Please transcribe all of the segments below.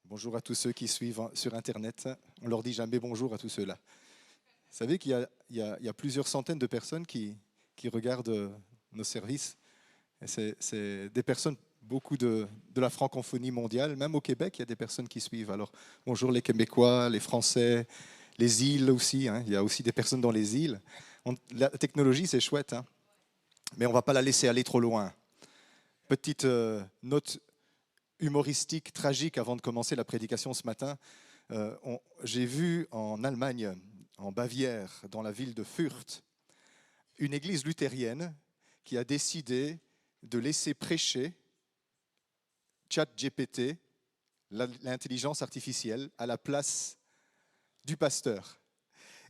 Bonjour à tous ceux qui suivent sur Internet. On leur dit jamais bonjour à tous ceux-là. Vous savez qu'il y a plusieurs centaines de personnes qui regardent nos services. Et c'est des personnes, beaucoup de la francophonie mondiale. Même au Québec, il y a des personnes qui suivent. Alors, bonjour les Québécois, les Français, les îles aussi, hein. Il y a aussi des personnes dans les îles. La technologie, c'est chouette, hein, mais on ne va pas la laisser aller trop loin. Petite note humoristique, tragique avant de commencer la prédication ce matin. J'ai vu en Allemagne, en Bavière, dans la ville de Fürth, une église luthérienne qui a décidé de laisser prêcher ChatGPT, l'intelligence artificielle, à la place du pasteur.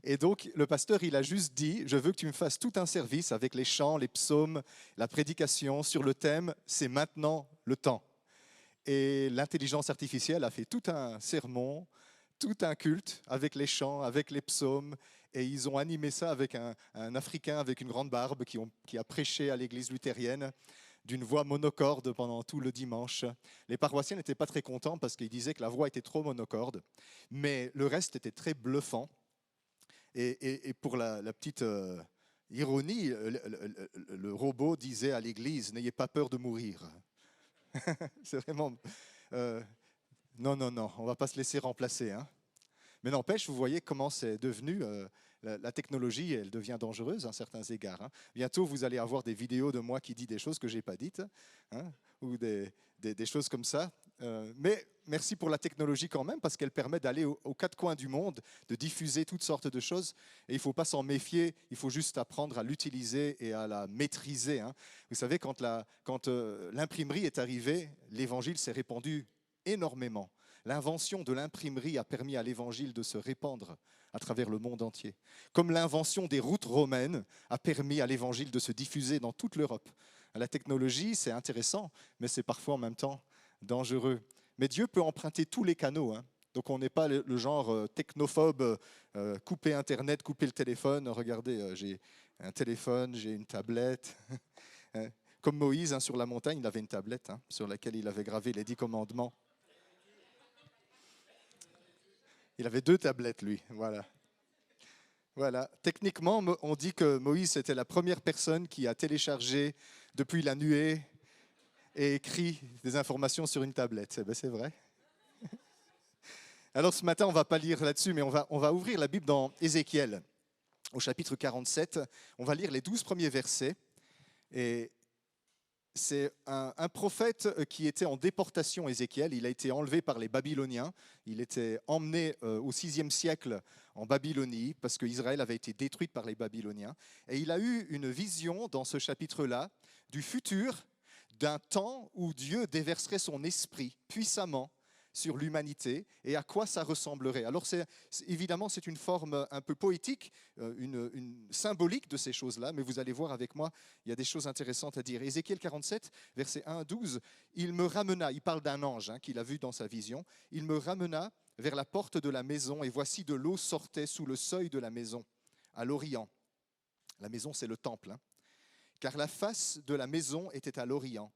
Et donc, le pasteur, il a juste dit, je veux que tu me fasses tout un service avec les chants, les psaumes, la prédication sur le thème, c'est maintenant le temps. Et l'intelligence artificielle a fait tout un sermon, tout un culte avec les chants, avec les psaumes. Et ils ont animé ça avec un Africain avec une grande barbe qui a prêché à l'église luthérienne d'une voix monocorde pendant tout le dimanche. Les paroissiens n'étaient pas très contents parce qu'ils disaient que la voix était trop monocorde. Mais le reste était très bluffant. Et pour la petite ironie, le robot disait à l'église, n'ayez pas peur de mourir. C'est vraiment... non, non, non, on ne va pas se laisser remplacer, hein. Mais n'empêche, vous voyez comment c'est devenu, la technologie, elle devient dangereuse à certains égards, hein. Bientôt, vous allez avoir des vidéos de moi qui dit des choses que je n'ai pas dites, hein, ou des choses comme ça. Mais merci pour la technologie quand même, parce qu'elle permet d'aller aux quatre coins du monde, de diffuser toutes sortes de choses. Et il ne faut pas s'en méfier, il faut juste apprendre à l'utiliser et à la maîtriser, hein. Vous savez, quand l'imprimerie est arrivée, l'évangile s'est répandu énormément. L'invention de l'imprimerie a permis à l'évangile de se répandre à travers le monde entier. Comme l'invention des routes romaines a permis à l'évangile de se diffuser dans toute l'Europe. La technologie, c'est intéressant, mais c'est parfois en même temps dangereux. Mais Dieu peut emprunter tous les canaux, hein. Donc on n'est pas le genre technophobe, couper Internet, couper le téléphone. Regardez, j'ai un téléphone, j'ai une tablette. Comme Moïse, hein, sur la montagne, il avait une tablette, hein, sur laquelle il avait gravé les 10 commandements. Il avait 2 tablettes, lui. Voilà. Voilà. Techniquement, on dit que Moïse était la première personne qui a téléchargé depuis la nuée et écrit des informations sur une tablette. Eh bien, c'est vrai. Alors ce matin, on ne va pas lire là-dessus, mais on va ouvrir la Bible dans Ézéchiel, au chapitre 47. On va lire les 12 premiers versets. Et c'est un prophète qui était en déportation, Ézéchiel. Il a été enlevé par les Babyloniens. Il était emmené au VIe siècle en Babylonie parce qu'Israël avait été détruite par les Babyloniens. Et il a eu une vision dans ce chapitre-là du futur, d'un temps où Dieu déverserait son esprit puissamment sur l'humanité et à quoi ça ressemblerait. Alors évidemment, c'est une forme un peu poétique, une symbolique de ces choses-là, mais vous allez voir avec moi, il y a des choses intéressantes à dire. Ézéchiel 47, versets 1 à 12, il me ramena, il parle d'un ange, hein, qu'il a vu dans sa vision, il me ramena vers la porte de la maison et voici de l'eau sortait sous le seuil de la maison, à l'Orient. La maison, c'est le temple, hein, car la face de la maison était à l'Orient.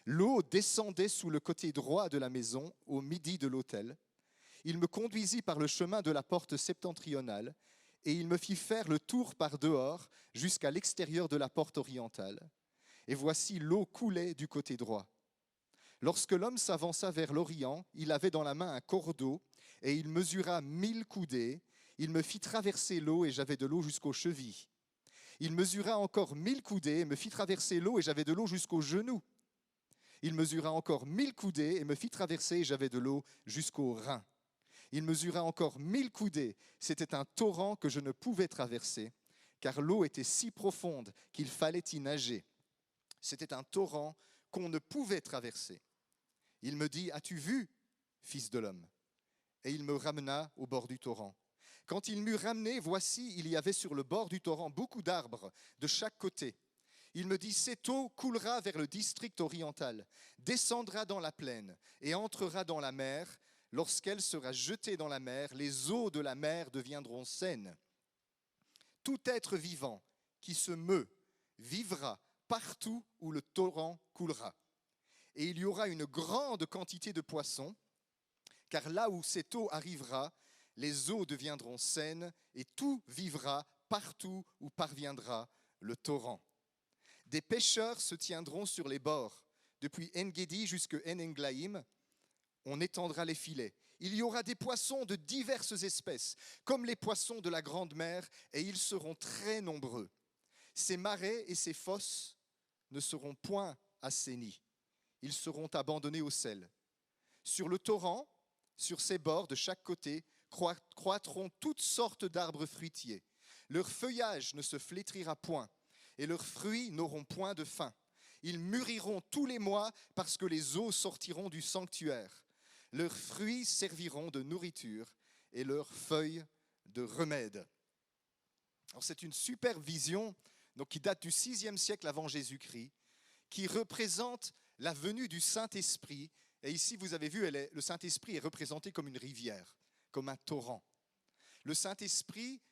L'eau descendait sous le côté droit de la maison, au midi de l'autel. Il me conduisit par le chemin de la porte septentrionale, et il me fit faire le tour par dehors jusqu'à l'extérieur de la porte orientale. Et voici l'eau coulait du côté droit. Lorsque l'homme s'avança vers l'Orient, il avait dans la main un cordeau, et il mesura 1000 coudées. Il me fit traverser l'eau, et j'avais de l'eau jusqu'aux chevilles. Il mesura encore 1000 coudées, et me fit traverser l'eau, et j'avais de l'eau jusqu'aux genoux. Il mesura encore 1000 coudées et me fit traverser et j'avais de l'eau jusqu'aux reins. Il mesura encore 1000 coudées. C'était un torrent que je ne pouvais traverser, car l'eau était si profonde qu'il fallait y nager. C'était un torrent qu'on ne pouvait traverser. Il me dit, as-tu vu, fils de l'homme? Et il me ramena au bord du torrent. Quand il m'eut ramené, voici, il y avait sur le bord du torrent beaucoup d'arbres de chaque côté. Il me dit, cette eau coulera vers le district oriental, descendra dans la plaine et entrera dans la mer. Lorsqu'elle sera jetée dans la mer, les eaux de la mer deviendront saines. Tout être vivant qui se meut vivra partout où le torrent coulera. Et il y aura une grande quantité de poissons, Car là où cette eau arrivera, les eaux deviendront saines et tout vivra partout où parviendra le torrent. Des pêcheurs se tiendront sur les bords. Depuis En-Gedi jusqu'à En-Englaïm, on étendra les filets. Il y aura des poissons de diverses espèces, comme les poissons de la grande mer, et ils seront très nombreux. Ces marais et ces fosses ne seront point assainis. Ils seront abandonnés au sel. Sur le torrent, sur ses bords, de chaque côté, croîtront toutes sortes d'arbres fruitiers. Leur feuillage ne se flétrira point, et leurs fruits n'auront point de fin. Ils mûriront tous les mois parce que les eaux sortiront du sanctuaire. Leurs fruits serviront de nourriture et leurs feuilles de remède. Alors c'est une superbe vision donc, qui date du 6e siècle avant Jésus-Christ, qui représente la venue du Saint-Esprit. Et ici, vous avez vu, le Saint-Esprit est représenté comme une rivière, comme un torrent. Le Saint-Esprit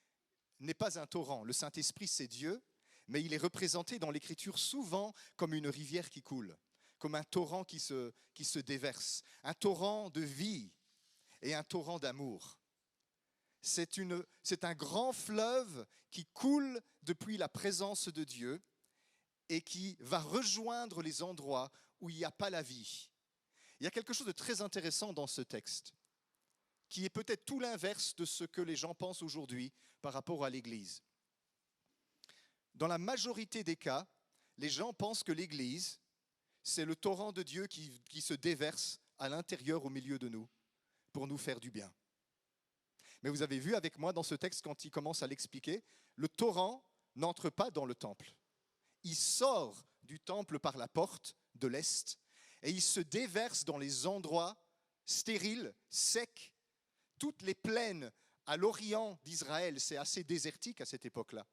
n'est pas un torrent. Le Saint-Esprit, c'est Dieu, mais il est représenté dans l'Écriture souvent comme une rivière qui coule, comme un torrent qui se déverse, un torrent de vie et un torrent d'amour. C'est un grand fleuve qui coule depuis la présence de Dieu et qui va rejoindre les endroits où il n'y a pas la vie. Il y a quelque chose de très intéressant dans ce texte, qui est peut-être tout l'inverse de ce que les gens pensent aujourd'hui par rapport à l'Église. Dans la majorité des cas, les gens pensent que l'Église, c'est le torrent de Dieu qui se déverse à l'intérieur, au milieu de nous, pour nous faire du bien. Mais vous avez vu avec moi dans ce texte, quand il commence à l'expliquer, le torrent n'entre pas dans le temple. Il sort du temple par la porte de l'Est et il se déverse dans les endroits stériles, secs, toutes les plaines à l'orient d'Israël. C'est assez désertique à cette époque-là.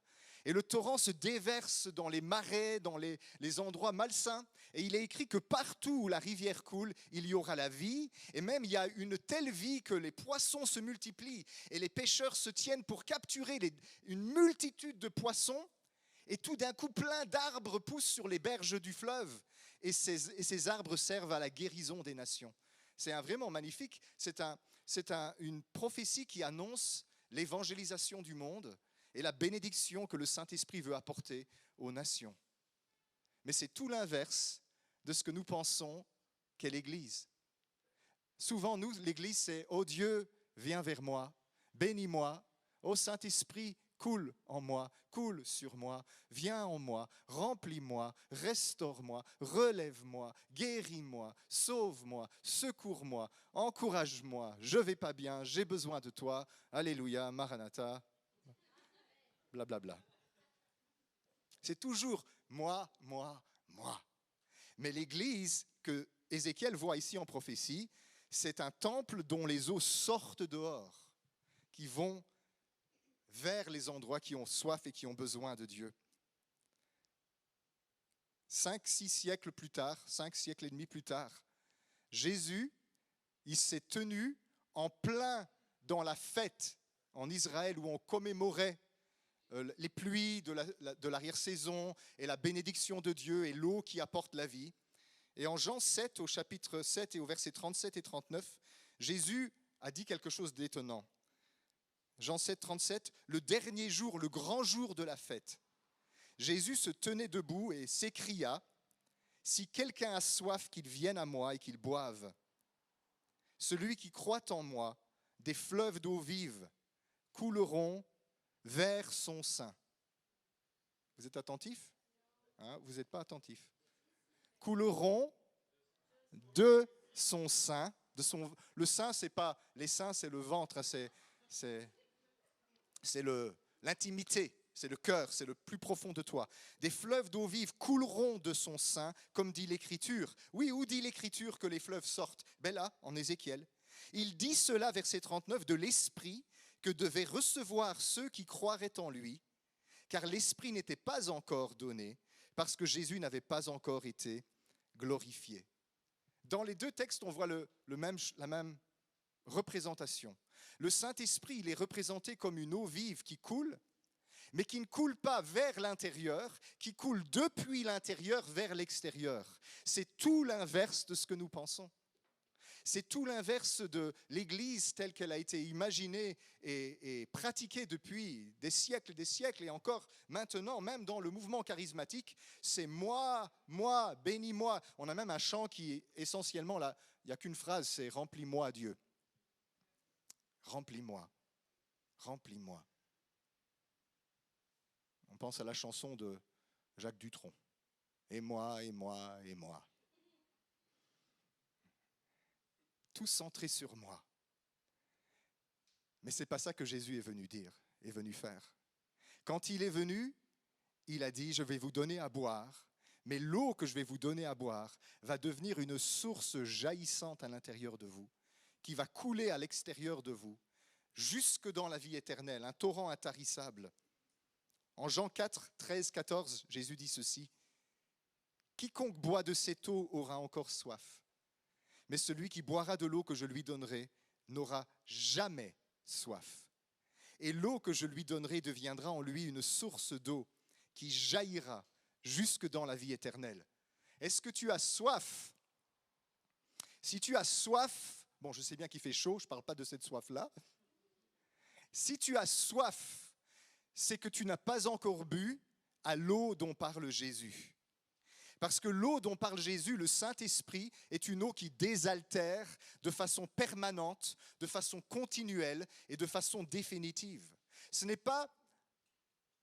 Et le torrent se déverse dans les marais, dans les endroits malsains. Et il est écrit que partout où la rivière coule, il y aura la vie. Et même il y a une telle vie que les poissons se multiplient. Et les pêcheurs se tiennent pour capturer une multitude de poissons. Et tout d'un coup, plein d'arbres poussent sur les berges du fleuve. Et ces arbres servent à la guérison des nations. C'est vraiment magnifique. C'est une prophétie qui annonce l'évangélisation du monde et la bénédiction que le Saint-Esprit veut apporter aux nations. Mais c'est tout l'inverse de ce que nous pensons qu'est l'Église. Souvent, nous, l'Église, c'est « Oh Dieu, viens vers moi, bénis-moi, oh Saint-Esprit, coule en moi, coule sur moi, viens en moi, remplis-moi, restaure-moi, relève-moi, guéris-moi, sauve-moi, secours-moi, encourage-moi, je ne vais pas bien, j'ai besoin de toi, alléluia, Maranatha ». Blablabla. C'est toujours moi, moi, moi. Mais l'Église que Ézéchiel voit ici en prophétie, c'est un temple dont les eaux sortent dehors, qui vont vers les endroits qui ont soif et qui ont besoin de Dieu. 5-6 siècles plus tard, 5 siècles et demi plus tard, Jésus, il s'est tenu en plein dans la fête en Israël où on commémorait les pluies de l'arrière-saison et la bénédiction de Dieu et l'eau qui apporte la vie. Et en Jean 7, au chapitre 7 et au verset 37 et 39, Jésus a dit quelque chose d'étonnant. Jean 7, 37, le dernier jour, le grand jour de la fête, Jésus se tenait debout et s'écria, « Si quelqu'un a soif, qu'il vienne à moi et qu'il boive. Celui qui croit en moi, des fleuves d'eau vive couleront vers son sein. » Vous êtes attentifs ? Vous n'êtes pas attentifs. Couleront de son sein. Le sein, c'est pas les seins, c'est le ventre, c'est l'intimité, c'est le cœur, c'est le plus profond de toi. Des fleuves d'eau vive couleront de son sein, comme dit l'Écriture. Oui, où dit l'Écriture que les fleuves sortent ? Ben là, en Ézéchiel. Il dit cela, verset 39, de l'Esprit que devaient recevoir ceux qui croiraient en lui, car l'Esprit n'était pas encore donné, parce que Jésus n'avait pas encore été glorifié. Dans les deux textes, on voit la même représentation. Le Saint-Esprit, il est représenté comme une eau vive qui coule, mais qui ne coule pas vers l'intérieur, qui coule depuis l'intérieur vers l'extérieur. C'est tout l'inverse de ce que nous pensons. C'est tout l'inverse de l'Église telle qu'elle a été imaginée et pratiquée depuis des siècles, et encore maintenant, même dans le mouvement charismatique, c'est moi, bénis-moi. On a même un chant qui est essentiellement là, il n'y a qu'une phrase, c'est « Remplis-moi Dieu ». Remplis-moi, remplis-moi. On pense à la chanson de Jacques Dutronc. Et moi, et moi, et moi. Tout centré sur moi. Mais ce n'est pas ça que Jésus est venu dire, est venu faire. Quand il est venu, il a dit, je vais vous donner à boire, mais l'eau que je vais vous donner à boire va devenir une source jaillissante à l'intérieur de vous, qui va couler à l'extérieur de vous, jusque dans la vie éternelle, un torrent intarissable. En Jean 4, 13, 14, Jésus dit ceci, « Quiconque boit de cette eau aura encore soif, mais celui qui boira de l'eau que je lui donnerai n'aura jamais soif. Et l'eau que je lui donnerai deviendra en lui une source d'eau qui jaillira jusque dans la vie éternelle. » Est-ce que tu as soif? Si tu as soif, bon, je sais bien qu'il fait chaud, je ne parle pas de cette soif-là. Si tu as soif, c'est que tu n'as pas encore bu à l'eau dont parle Jésus. Parce que l'eau dont parle Jésus, le Saint-Esprit, est une eau qui désaltère de façon permanente, de façon continuelle et de façon définitive. Ce n'est pas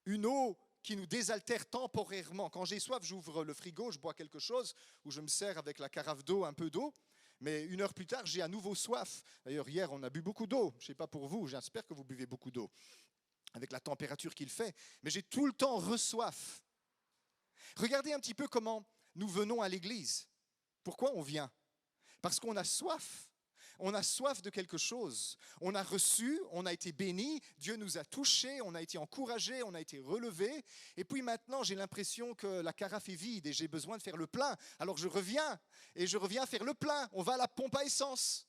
une eau qui nous désaltère temporairement. Quand j'ai soif, j'ouvre le frigo, je bois quelque chose, ou je me sers avec la carafe d'eau, un peu d'eau, mais 1 heure plus tard, j'ai à nouveau soif. D'ailleurs, hier, on a bu beaucoup d'eau. Je ne sais pas pour vous, j'espère que vous buvez beaucoup d'eau, avec la température qu'il fait. Mais j'ai tout le temps re-soif. Regardez un petit peu comment nous venons à l'église. Pourquoi on vient? Parce qu'on a soif. On a soif de quelque chose. On a reçu, on a été béni, Dieu nous a touchés, on a été encouragés, on a été relevés. Et puis maintenant, j'ai l'impression que la carafe est vide et j'ai besoin de faire le plein. Alors je reviens et je reviens faire le plein. On va à la pompe à essence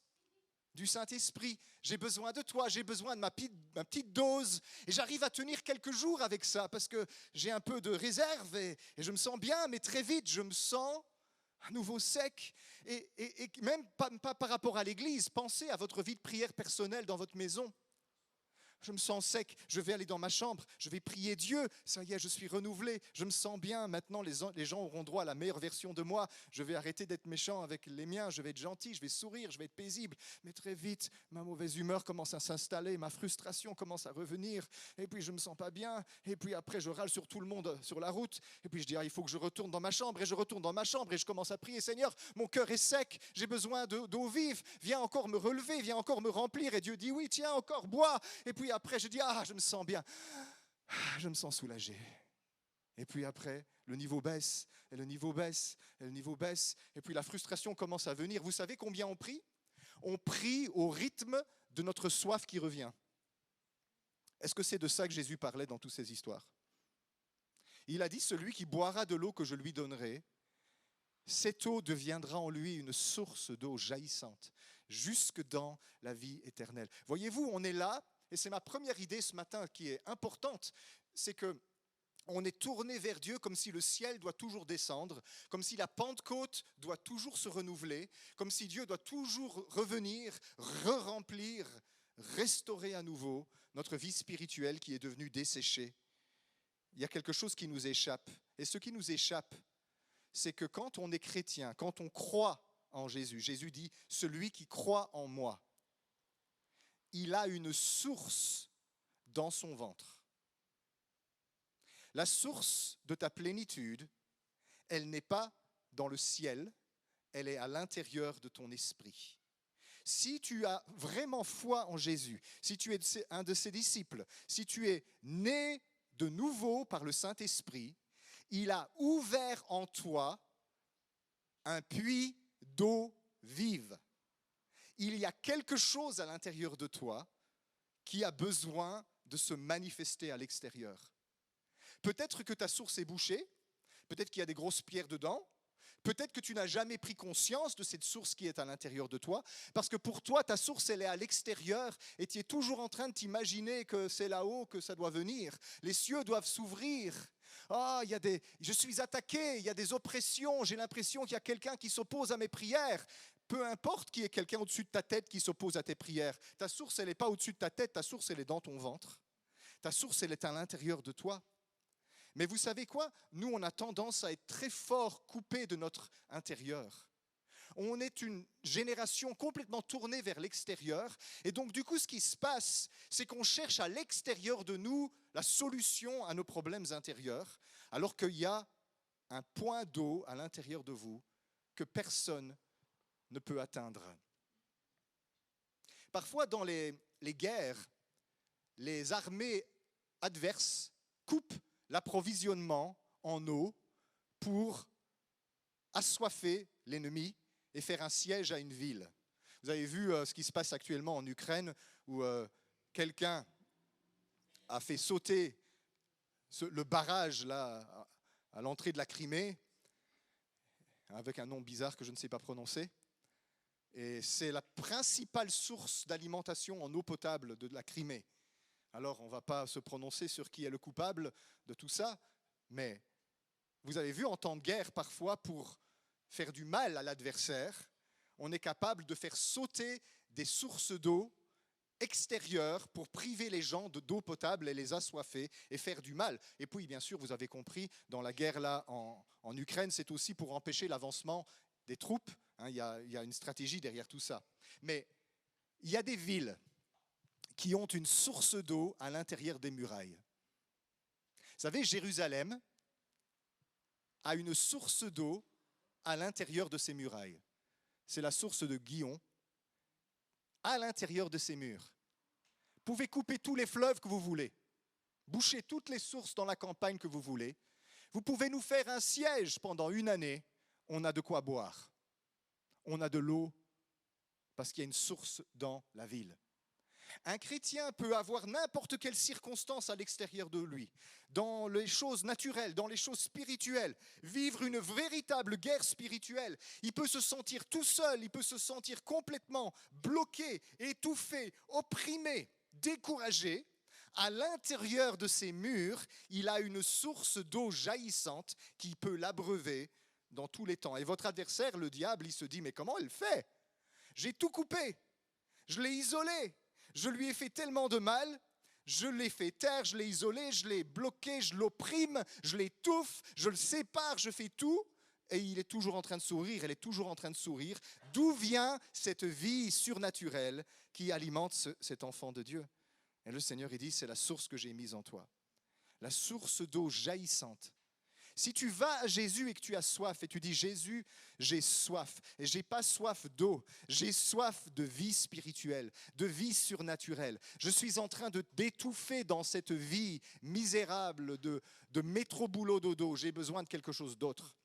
du Saint-Esprit. J'ai besoin de toi, j'ai besoin de ma petite dose. Et j'arrive à tenir quelques jours avec ça parce que j'ai un peu de réserve et je me sens bien, mais très vite, je me sens à nouveau sec. Et même pas par rapport à l'église, pensez à votre vie de prière personnelle dans votre maison. Je me sens sec, je vais aller dans ma chambre, je vais prier Dieu, ça y est, je suis renouvelé, je me sens bien, maintenant les gens auront droit à la meilleure version de moi, je vais arrêter d'être méchant avec les miens, je vais être gentil, je vais sourire, je vais être paisible, mais très vite, ma mauvaise humeur commence à s'installer, ma frustration commence à revenir, et puis je me sens pas bien, et puis après je râle sur tout le monde sur la route, et puis je dis, il faut que je retourne dans ma chambre, et je retourne dans ma chambre, et je commence à prier, Seigneur, mon cœur est sec, j'ai besoin d'eau vive, viens encore me relever, viens encore me remplir, et Dieu dit, oui, tiens, encore, bois, et puis après, je dis, je me sens bien, je me sens soulagé. Et puis après, le niveau baisse, et le niveau baisse, et le niveau baisse, et puis la frustration commence à venir. Vous savez combien on prie? On prie au rythme de notre soif qui revient. Est-ce que c'est de ça que Jésus parlait dans toutes ces histoires? Il a dit, celui qui boira de l'eau que je lui donnerai, cette eau deviendra en lui une source d'eau jaillissante, jusque dans la vie éternelle. Voyez-vous, on est là, et c'est ma première idée ce matin qui est importante, c'est qu'on est tourné vers Dieu comme si le ciel doit toujours descendre, comme si la Pentecôte doit toujours se renouveler, comme si Dieu doit toujours revenir, re-remplir, restaurer à nouveau notre vie spirituelle qui est devenue desséchée. Il y a quelque chose qui nous échappe. Et ce qui nous échappe, c'est que quand on est chrétien, quand on croit en Jésus, Jésus dit « celui qui croit en moi », il a une source dans son ventre. La source de ta plénitude, elle n'est pas dans le ciel, elle est à l'intérieur de ton esprit. Si tu as vraiment foi en Jésus, si tu es un de ses disciples, si tu es né de nouveau par le Saint-Esprit, il a ouvert en toi un puits d'eau vive. Il y a quelque chose à l'intérieur de toi qui a besoin de se manifester à l'extérieur. Peut-être que ta source est bouchée, peut-être qu'il y a des grosses pierres dedans, peut-être que tu n'as jamais pris conscience de cette source qui est à l'intérieur de toi, parce que pour toi, ta source, elle est à l'extérieur et tu es toujours en train de t'imaginer que c'est là-haut que ça doit venir. Les cieux doivent s'ouvrir. Je suis attaqué, il y a des oppressions, j'ai l'impression qu'il y a quelqu'un qui s'oppose à mes prières. Peu importe qu'il y ait quelqu'un au-dessus de ta tête qui s'oppose à tes prières. Ta source, elle n'est pas au-dessus de ta tête, ta source, elle est dans ton ventre. Ta source, elle est à l'intérieur de toi. Mais vous savez quoi? Nous, on a tendance à être très fort coupés de notre intérieur. On est une génération complètement tournée vers l'extérieur. Et donc, du coup, ce qui se passe, c'est qu'on cherche à l'extérieur de nous la solution à nos problèmes intérieurs, alors qu'il y a un point d'eau à l'intérieur de vous que personne ne peut atteindre. Parfois, dans les guerres, les armées adverses coupent l'approvisionnement en eau pour assoiffer l'ennemi et faire un siège à une ville. Vous avez vu ce qui se passe actuellement en Ukraine, où quelqu'un a fait sauter le barrage là, à l'entrée de la Crimée, avec un nom bizarre que je ne sais pas prononcer. Et c'est la principale source d'alimentation en eau potable de la Crimée. Alors, on ne va pas se prononcer sur qui est le coupable de tout ça, mais vous avez vu, en temps de guerre, parfois, pour faire du mal à l'adversaire, on est capable de faire sauter des sources d'eau extérieures pour priver les gens d'eau potable et les assoiffer et faire du mal. Et puis, bien sûr, vous avez compris, dans la guerre là en Ukraine, c'est aussi pour empêcher l'avancement des troupes. Il y a une stratégie derrière tout ça. Mais il y a des villes qui ont une source d'eau à l'intérieur des murailles. Vous savez, Jérusalem a une source d'eau à l'intérieur de ses murailles. C'est la source de Gihon, à l'intérieur de ses murs. Vous pouvez couper tous les fleuves que vous voulez, boucher toutes les sources dans la campagne que vous voulez. Vous pouvez nous faire un siège pendant une année, on a de quoi boire. On a de l'eau parce qu'il y a une source dans la ville. Un chrétien peut avoir n'importe quelle circonstance à l'extérieur de lui, dans les choses naturelles, dans les choses spirituelles, vivre une véritable guerre spirituelle. Il peut se sentir tout seul, il peut se sentir complètement bloqué, étouffé, opprimé, découragé. À l'intérieur de ses murs, il a une source d'eau jaillissante qui peut l'abreuver dans tous les temps. Et votre adversaire, le diable, il se dit, mais comment elle fait? J'ai tout coupé, je l'ai isolé. Je lui ai fait tellement de mal, je l'ai fait taire, je l'ai isolé, je l'ai bloqué, je l'opprime, je l'étouffe, je le sépare, je fais tout. Et il est toujours en train de sourire, elle est toujours en train de sourire. D'où vient cette vie surnaturelle qui alimente cet enfant de Dieu? Et le Seigneur, il dit, c'est la source que j'ai mise en toi. La source d'eau jaillissante. Si tu vas à Jésus et que tu as soif et tu dis, Jésus, j'ai soif, et j'ai pas soif d'eau, j'ai soif de vie spirituelle, de vie surnaturelle. Je suis en train de d'étouffer dans cette vie misérable de métro boulot dodo, j'ai besoin de quelque chose d'autre.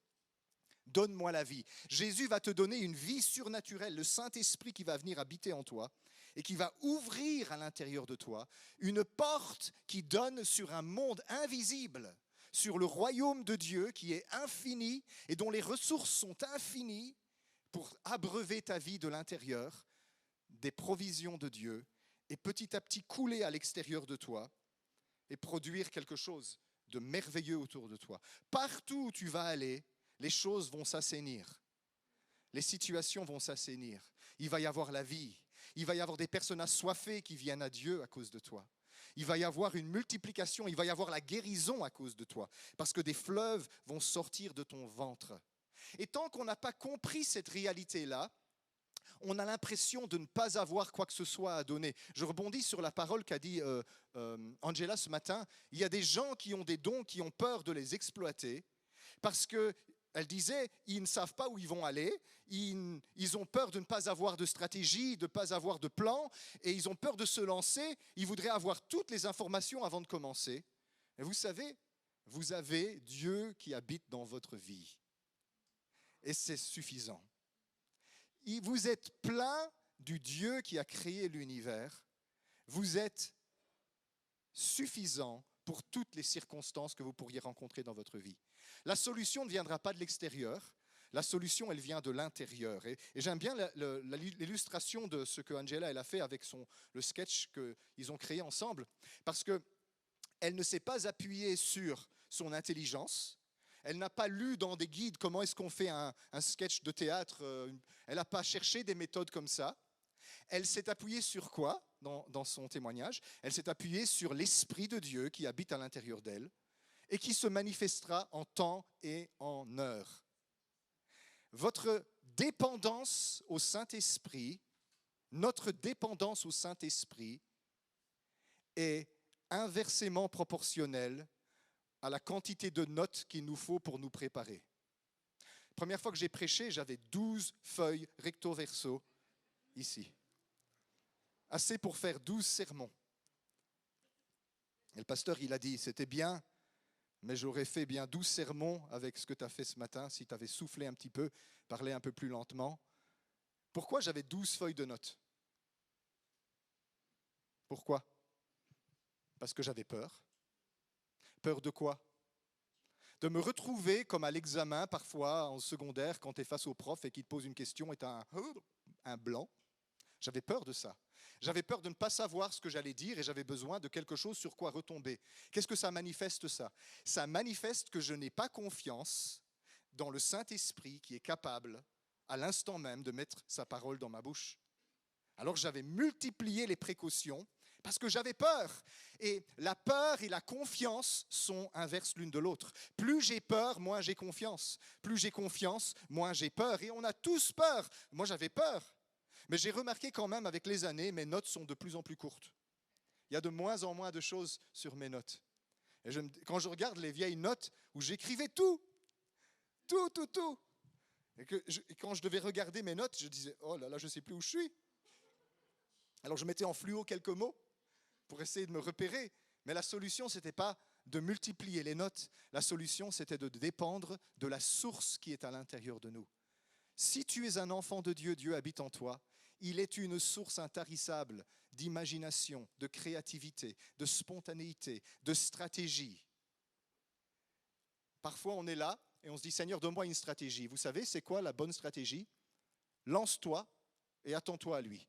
Donne-moi la vie. Jésus va te donner une vie surnaturelle, le Saint-Esprit qui va venir habiter en toi et qui va ouvrir à l'intérieur de toi une porte qui donne sur un monde invisible, sur le royaume de Dieu qui est infini et dont les ressources sont infinies pour abreuver ta vie de l'intérieur des provisions de Dieu et petit à petit couler à l'extérieur de toi et produire quelque chose de merveilleux autour de toi. Partout où tu vas aller, les choses vont s'assainir. Les situations vont s'assainir. Il va y avoir la vie. Il va y avoir des personnes assoiffées qui viennent à Dieu à cause de toi. Il va y avoir une multiplication, il va y avoir la guérison à cause de toi, parce que des fleuves vont sortir de ton ventre. Et tant qu'on n'a pas compris cette réalité-là, on a l'impression de ne pas avoir quoi que ce soit à donner. Je rebondis sur la parole qu'a dit Angela ce matin. Il y a des gens qui ont des dons, qui ont peur de les exploiter, parce que elle disait, ils ne savent pas où ils vont aller, ils ont peur de ne pas avoir de stratégie, de ne pas avoir de plan, et ils ont peur de se lancer, ils voudraient avoir toutes les informations avant de commencer. Et vous savez, vous avez Dieu qui habite dans votre vie. Et c'est suffisant. Vous êtes plein du Dieu qui a créé l'univers. Vous êtes suffisant pour toutes les circonstances que vous pourriez rencontrer dans votre vie. La solution ne viendra pas de l'extérieur, la solution, elle vient de l'intérieur. Et j'aime bien l'illustration de ce que Angela elle a fait avec le sketch qu'ils ont créé ensemble, parce qu'elle ne s'est pas appuyée sur son intelligence, Elle n'a pas lu dans des guides comment est-ce qu'on fait un sketch de théâtre. Elle n'a pas cherché des méthodes comme ça. Elle s'est appuyée sur quoi dans son témoignage? Elle s'est appuyée sur l'Esprit de Dieu qui habite à l'intérieur d'elle et qui se manifestera en temps et en heure. Votre dépendance au Saint-Esprit, notre dépendance au Saint-Esprit est inversement proportionnelle à la quantité de notes qu'il nous faut pour nous préparer. La première fois que j'ai prêché, j'avais 12 feuilles recto verso ici. Assez pour faire 12 sermons. Et le pasteur, il a dit, c'était bien, mais j'aurais fait bien 12 sermons avec ce que tu as fait ce matin, si tu avais soufflé un petit peu, parlé un peu plus lentement. Pourquoi j'avais 12 feuilles de notes? Pourquoi? Parce que j'avais peur. Peur de quoi? De me retrouver comme à l'examen, parfois en secondaire, quand tu es face au prof et qu'il te pose une question et tu as un blanc. J'avais peur de ça. J'avais peur de ne pas savoir ce que j'allais dire et j'avais besoin de quelque chose sur quoi retomber. Qu'est-ce que ça manifeste, ça? Ça manifeste que je n'ai pas confiance dans le Saint-Esprit qui est capable, à l'instant même, de mettre sa parole dans ma bouche. Alors j'avais multiplié les précautions parce que j'avais peur. Et la peur et la confiance sont inverses l'une de l'autre. Plus j'ai peur, moins j'ai confiance. Plus j'ai confiance, moins j'ai peur. Et on a tous peur. Moi, j'avais peur. Mais j'ai remarqué quand même, avec les années, mes notes sont de plus en plus courtes. Il y a de moins en moins de choses sur mes notes. Et quand je regarde les vieilles notes où j'écrivais tout, et quand je devais regarder mes notes, je disais, oh là là, je ne sais plus où je suis. Alors je mettais en fluo quelques mots pour essayer de me repérer. Mais la solution, ce n'était pas de multiplier les notes. La solution, c'était de dépendre de la source qui est à l'intérieur de nous. Si tu es un enfant de Dieu, Dieu habite en toi. Il est une source intarissable d'imagination, de créativité, de spontanéité, de stratégie. Parfois, on est là et on se dit, Seigneur, donne-moi une stratégie. Vous savez, c'est quoi la bonne stratégie? Lance-toi et attends-toi à lui.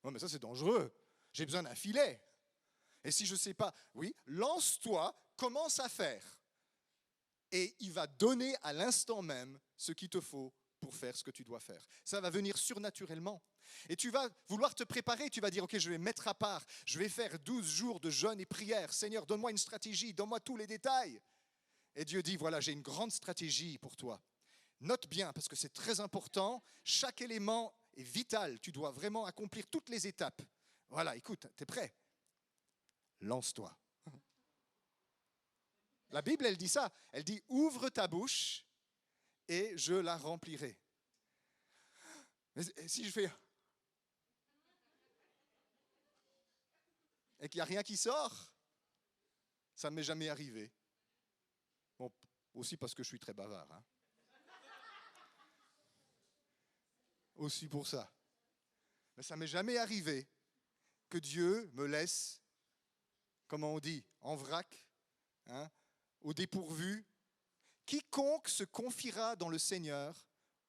Oh, mais ça, c'est dangereux. J'ai besoin d'un filet. Et si je ne sais pas, oui, lance-toi, commence à faire. Et il va donner à l'instant même ce qu'il te faut pour faire ce que tu dois faire. Ça va venir surnaturellement. Et tu vas vouloir te préparer, tu vas dire, ok, je vais mettre à part, je vais faire 12 jours de jeûne et prière. Seigneur, donne-moi une stratégie, donne-moi tous les détails. Et Dieu dit, voilà, j'ai une grande stratégie pour toi. Note bien, parce que c'est très important, chaque élément est vital, tu dois vraiment accomplir toutes les étapes. Voilà, écoute, tu es prêt? Lance-toi. La Bible, elle dit ça, elle dit, ouvre ta bouche et je la remplirai. Mais si je fais... et qu'il n'y a rien qui sort, ça ne m'est jamais arrivé. Bon, aussi parce que je suis très bavard. Hein. Aussi pour ça. Mais ça ne m'est jamais arrivé que Dieu me laisse, comment on dit, en vrac, hein, au dépourvu. Quiconque se confiera dans le Seigneur,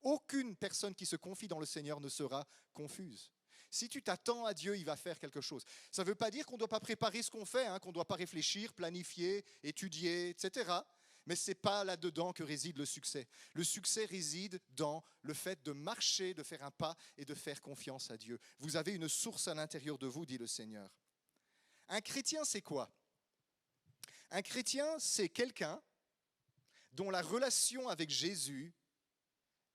aucune personne qui se confie dans le Seigneur ne sera confuse. Si tu t'attends à Dieu, il va faire quelque chose. Ça ne veut pas dire qu'on ne doit pas préparer ce qu'on fait, hein, qu'on ne doit pas réfléchir, planifier, étudier, etc. Mais ce n'est pas là-dedans que réside le succès. Le succès réside dans le fait de marcher, de faire un pas et de faire confiance à Dieu. Vous avez une source à l'intérieur de vous, dit le Seigneur. Un chrétien, c'est quoi? Un chrétien, c'est quelqu'un dont la relation avec Jésus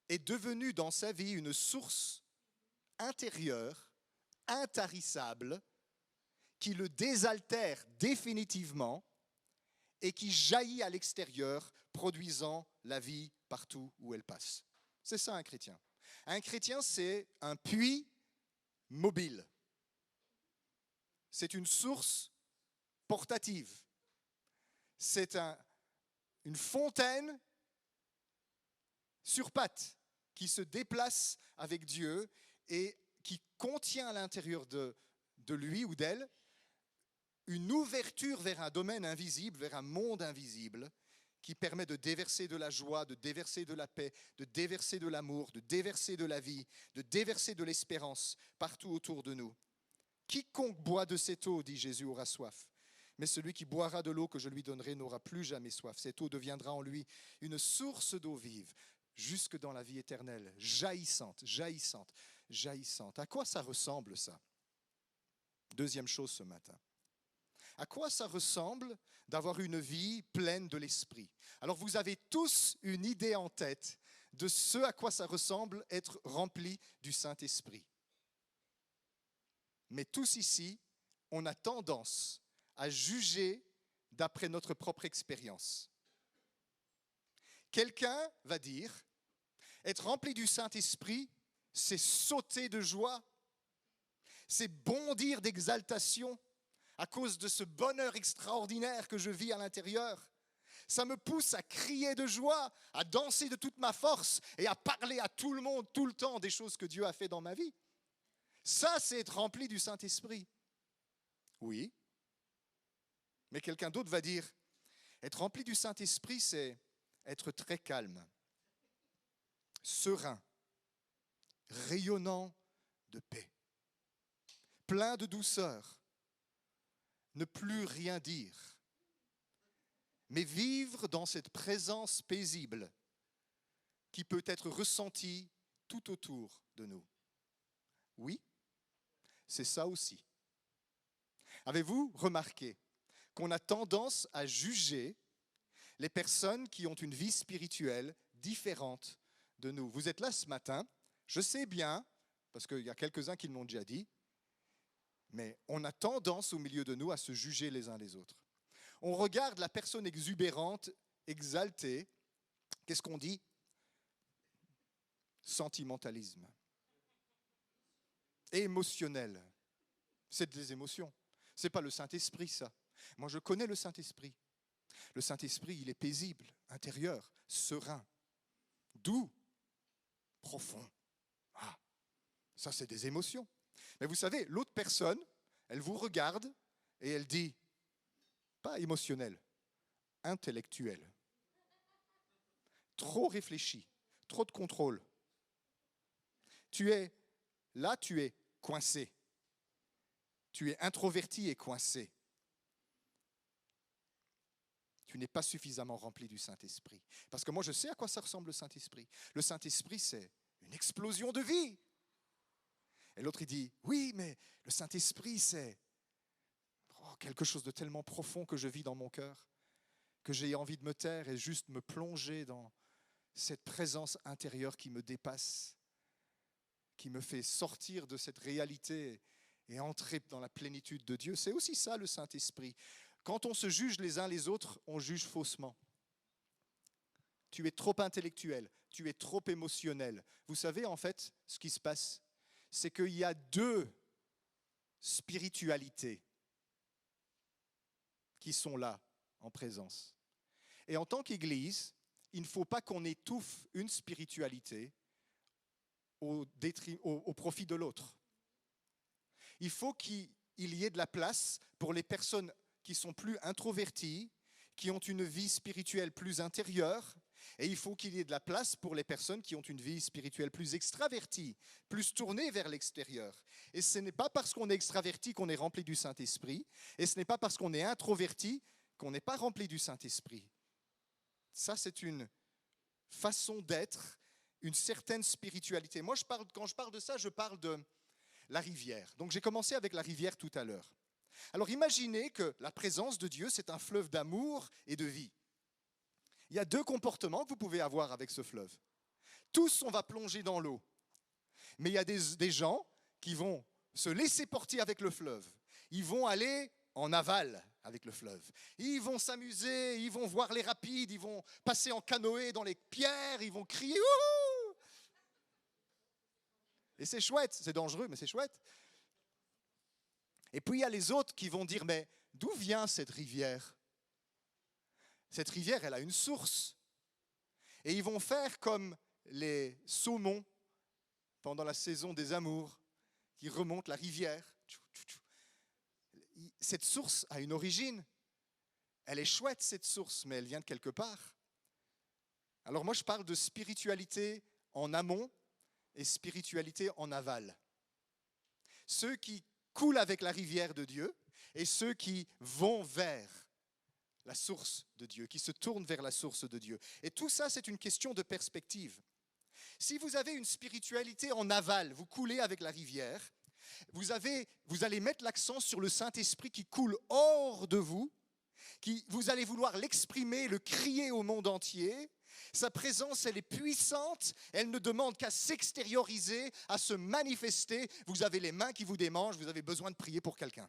est devenue dans sa vie une source intérieure, intarissable, qui le désaltère définitivement et qui jaillit à l'extérieur, produisant la vie partout où elle passe. C'est ça un chrétien. Un chrétien, c'est un puits mobile. C'est une source portative. C'est une fontaine sur pattes qui se déplace avec Dieu et qui contient à l'intérieur de lui ou d'elle une ouverture vers un domaine invisible, vers un monde invisible qui permet de déverser de la joie, de déverser de la paix, de déverser de l'amour, de déverser de la vie, de déverser de l'espérance partout autour de nous. Quiconque boit de cette eau, dit Jésus, aura soif. Mais celui qui boira de l'eau que je lui donnerai n'aura plus jamais soif. Cette eau deviendra en lui une source d'eau vive, jusque dans la vie éternelle, jaillissante, jaillissante, jaillissante. À quoi ça ressemble ça? Deuxième chose ce matin. À quoi ça ressemble d'avoir une vie pleine de l'Esprit? Alors vous avez tous une idée en tête de ce à quoi ça ressemble être rempli du Saint-Esprit. Mais tous ici, on a tendance à juger d'après notre propre expérience. Quelqu'un va dire, être rempli du Saint-Esprit, c'est sauter de joie, c'est bondir d'exaltation à cause de ce bonheur extraordinaire que je vis à l'intérieur. Ça me pousse à crier de joie, à danser de toute ma force et à parler à tout le monde, tout le temps, des choses que Dieu a fait dans ma vie. Ça, c'est être rempli du Saint-Esprit. Oui. Mais quelqu'un d'autre va dire, être rempli du Saint-Esprit, c'est être très calme, serein, rayonnant de paix, plein de douceur, ne plus rien dire, mais vivre dans cette présence paisible qui peut être ressentie tout autour de nous. Oui, c'est ça aussi. Avez-vous remarqué qu'on a tendance à juger les personnes qui ont une vie spirituelle différente de nous? Vous êtes là ce matin, je sais bien, parce qu'il y a quelques-uns qui l'ont déjà dit, mais on a tendance au milieu de nous à se juger les uns les autres. On regarde la personne exubérante, exaltée, qu'est-ce qu'on dit? Sentimentalisme. Et émotionnel. C'est des émotions. Ce n'est pas le Saint-Esprit, ça. Moi, je connais le Saint-Esprit. Le Saint-Esprit, il est paisible, intérieur, serein, doux, profond. Ah, ça, c'est des émotions. Mais vous savez, l'autre personne, elle vous regarde et elle dit, pas émotionnel, intellectuel. Trop réfléchi, trop de contrôle. Tu es coincé. Tu es introverti et coincé. Tu n'es pas suffisamment rempli du Saint-Esprit. Parce que moi, je sais à quoi ça ressemble le Saint-Esprit. Le Saint-Esprit, c'est une explosion de vie. Et l'autre, il dit, oui, mais le Saint-Esprit, c'est quelque chose de tellement profond que je vis dans mon cœur, que j'ai envie de me taire et juste me plonger dans cette présence intérieure qui me dépasse, qui me fait sortir de cette réalité et entrer dans la plénitude de Dieu. C'est aussi ça le Saint-Esprit. Quand on se juge les uns les autres, on juge faussement. Tu es trop intellectuel, tu es trop émotionnel. Vous savez, en fait, ce qui se passe, c'est qu'il y a deux spiritualités qui sont là, en présence. Et en tant qu'Église, il ne faut pas qu'on étouffe une spiritualité au profit de l'autre. Il faut qu'il y ait de la place pour les personnes qui sont plus introverties, qui ont une vie spirituelle plus intérieure, et il faut qu'il y ait de la place pour les personnes qui ont une vie spirituelle plus extravertie, plus tournée vers l'extérieur. Et ce n'est pas parce qu'on est extraverti qu'on est rempli du Saint-Esprit, et ce n'est pas parce qu'on est introverti qu'on n'est pas rempli du Saint-Esprit. Ça, c'est une façon d'être, une certaine spiritualité. Moi, quand je parle de ça, je parle de la rivière. Donc, j'ai commencé avec la rivière tout à l'heure. Alors, imaginez que la présence de Dieu, c'est un fleuve d'amour et de vie. Il y a deux comportements que vous pouvez avoir avec ce fleuve. Tous, on va plonger dans l'eau. Mais il y a des gens qui vont se laisser porter avec le fleuve. Ils vont aller en aval avec le fleuve. Ils vont s'amuser, ils vont voir les rapides, ils vont passer en canoë dans les pierres, ils vont crier « Wouhou !» Et c'est chouette, c'est dangereux, mais c'est chouette. Et puis il y a les autres qui vont dire « Mais d'où vient cette rivière ? Cette rivière, elle a une source. » Et ils vont faire comme les saumons pendant la saison des amours, qui remontent la rivière. Cette source a une origine. Elle est chouette, cette source, mais elle vient de quelque part. Alors moi, je parle de spiritualité en amont et spiritualité en aval. Ceux qui coulent avec la rivière de Dieu et ceux qui vont vers la source de Dieu, qui se tournent vers la source de Dieu. Et tout ça, c'est une question de perspective. Si vous avez une spiritualité en aval, vous coulez avec la rivière, vous allez mettre l'accent sur le Saint-Esprit qui coule hors de vous, vous allez vouloir l'exprimer, le crier au monde entier. Sa présence, elle est puissante, elle ne demande qu'à s'extérioriser, à se manifester. Vous avez les mains qui vous démangent, vous avez besoin de prier pour quelqu'un.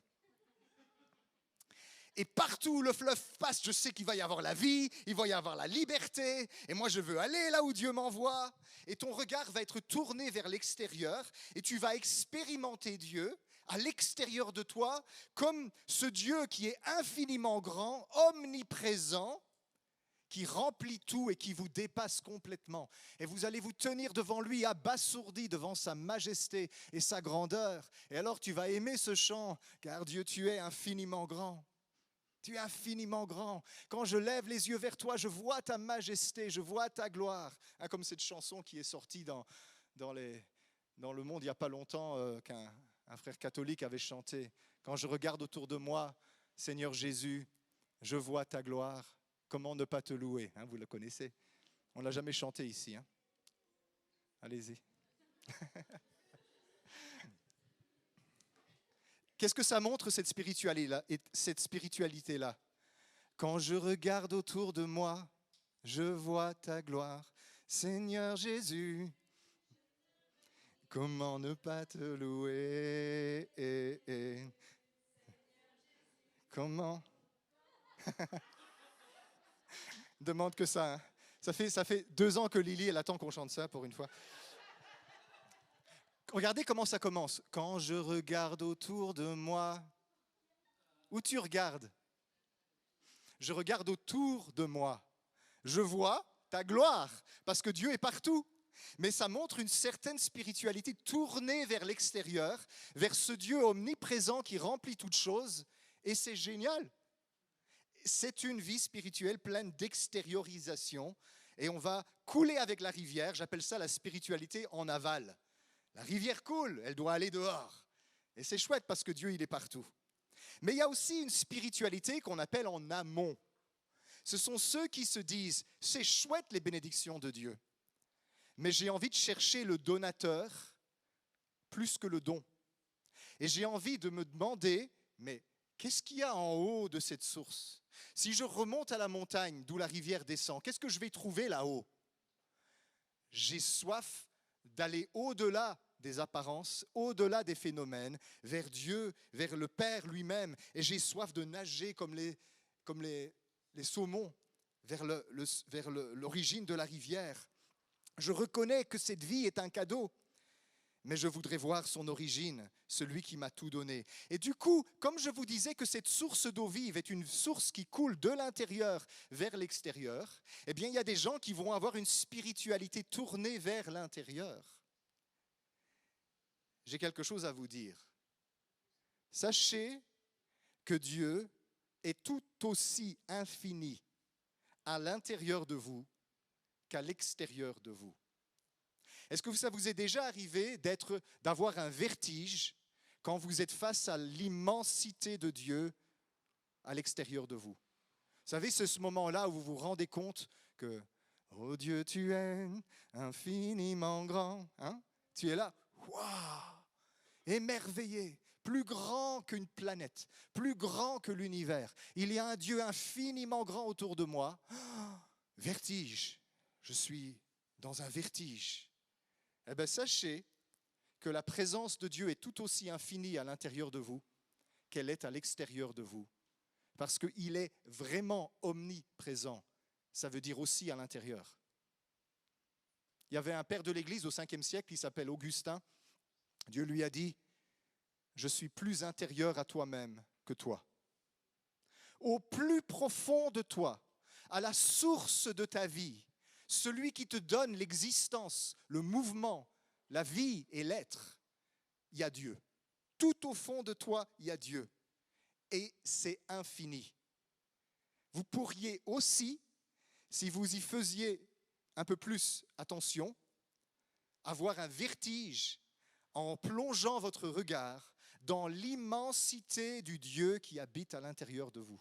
Et partout où le fleuve passe, je sais qu'il va y avoir la vie, il va y avoir la liberté. Et moi, je veux aller là où Dieu m'envoie. Et ton regard va être tourné vers l'extérieur et tu vas expérimenter Dieu à l'extérieur de toi comme ce Dieu qui est infiniment grand, omniprésent, qui remplit tout et qui vous dépasse complètement. Et vous allez vous tenir devant lui abasourdi devant sa majesté et sa grandeur. Et alors tu vas aimer ce chant, car Dieu, tu es infiniment grand. Tu es infiniment grand. Quand je lève les yeux vers toi, je vois ta majesté, je vois ta gloire. Hein, comme cette chanson qui est sortie dans le monde il n'y a pas longtemps, qu'un frère catholique avait chanté. Quand je regarde autour de moi, Seigneur Jésus, je vois ta gloire. Comment ne pas te louer, hein, vous le connaissez. On ne l'a jamais chanté ici. Hein. Allez-y. Qu'est-ce que ça montre, cette spiritualité-là? Quand je regarde autour de moi, je vois ta gloire. Seigneur Jésus, comment ne pas te louer? Comment? Demande que ça. Hein. Ça fait 2 ans que Lily, elle attend qu'on chante ça pour une fois. Regardez comment ça commence. Quand je regarde autour de moi, où tu regardes? Je regarde autour de moi. Je vois ta gloire, parce que Dieu est partout. Mais ça montre une certaine spiritualité tournée vers l'extérieur, vers ce Dieu omniprésent qui remplit toutes choses. Et c'est génial. C'est une vie spirituelle pleine d'extériorisation. Et on va couler avec la rivière. J'appelle ça la spiritualité en aval. La rivière coule, elle doit aller dehors. Et c'est chouette parce que Dieu, il est partout. Mais il y a aussi une spiritualité qu'on appelle en amont. Ce sont ceux qui se disent, c'est chouette les bénédictions de Dieu, mais j'ai envie de chercher le donateur plus que le don. Et j'ai envie de me demander, mais qu'est-ce qu'il y a en haut de cette source? Si je remonte à la montagne d'où la rivière descend, qu'est-ce que je vais trouver là-haut? J'ai soif d'aller au-delà des apparences, au-delà des phénomènes, vers Dieu, vers le Père lui-même. Et j'ai soif de nager comme les saumons vers l'origine de la rivière. Je reconnais que cette vie est un cadeau, mais je voudrais voir son origine, celui qui m'a tout donné. Et du coup, comme je vous disais que cette source d'eau vive est une source qui coule de l'intérieur vers l'extérieur, eh bien, il y a des gens qui vont avoir une spiritualité tournée vers l'intérieur. J'ai quelque chose à vous dire. Sachez que Dieu est tout aussi infini à l'intérieur de vous qu'à l'extérieur de vous. Est-ce que ça vous est déjà arrivé d'avoir un vertige quand vous êtes face à l'immensité de Dieu à l'extérieur de vous? Vous savez, c'est ce moment-là où vous vous rendez compte que « Oh Dieu, tu es infiniment grand. Hein » Tu es là, waouh, émerveillé, plus grand qu'une planète, plus grand que l'univers. Il y a un Dieu infiniment grand autour de moi. Oh, vertige, je suis dans un vertige. Eh bien, sachez que la présence de Dieu est tout aussi infinie à l'intérieur de vous qu'elle est à l'extérieur de vous. Parce qu'il est vraiment omniprésent. Ça veut dire aussi à l'intérieur. Il y avait un père de l'Église au 5e siècle qui s'appelle Augustin. Dieu lui a dit, je suis plus intérieur à toi-même que toi. Au plus profond de toi, à la source de ta vie, celui qui te donne l'existence, le mouvement, la vie et l'être, il y a Dieu. Tout au fond de toi, il y a Dieu. Et c'est infini. Vous pourriez aussi, si vous y faisiez un peu plus attention, avoir un vertige en plongeant votre regard dans l'immensité du Dieu qui habite à l'intérieur de vous.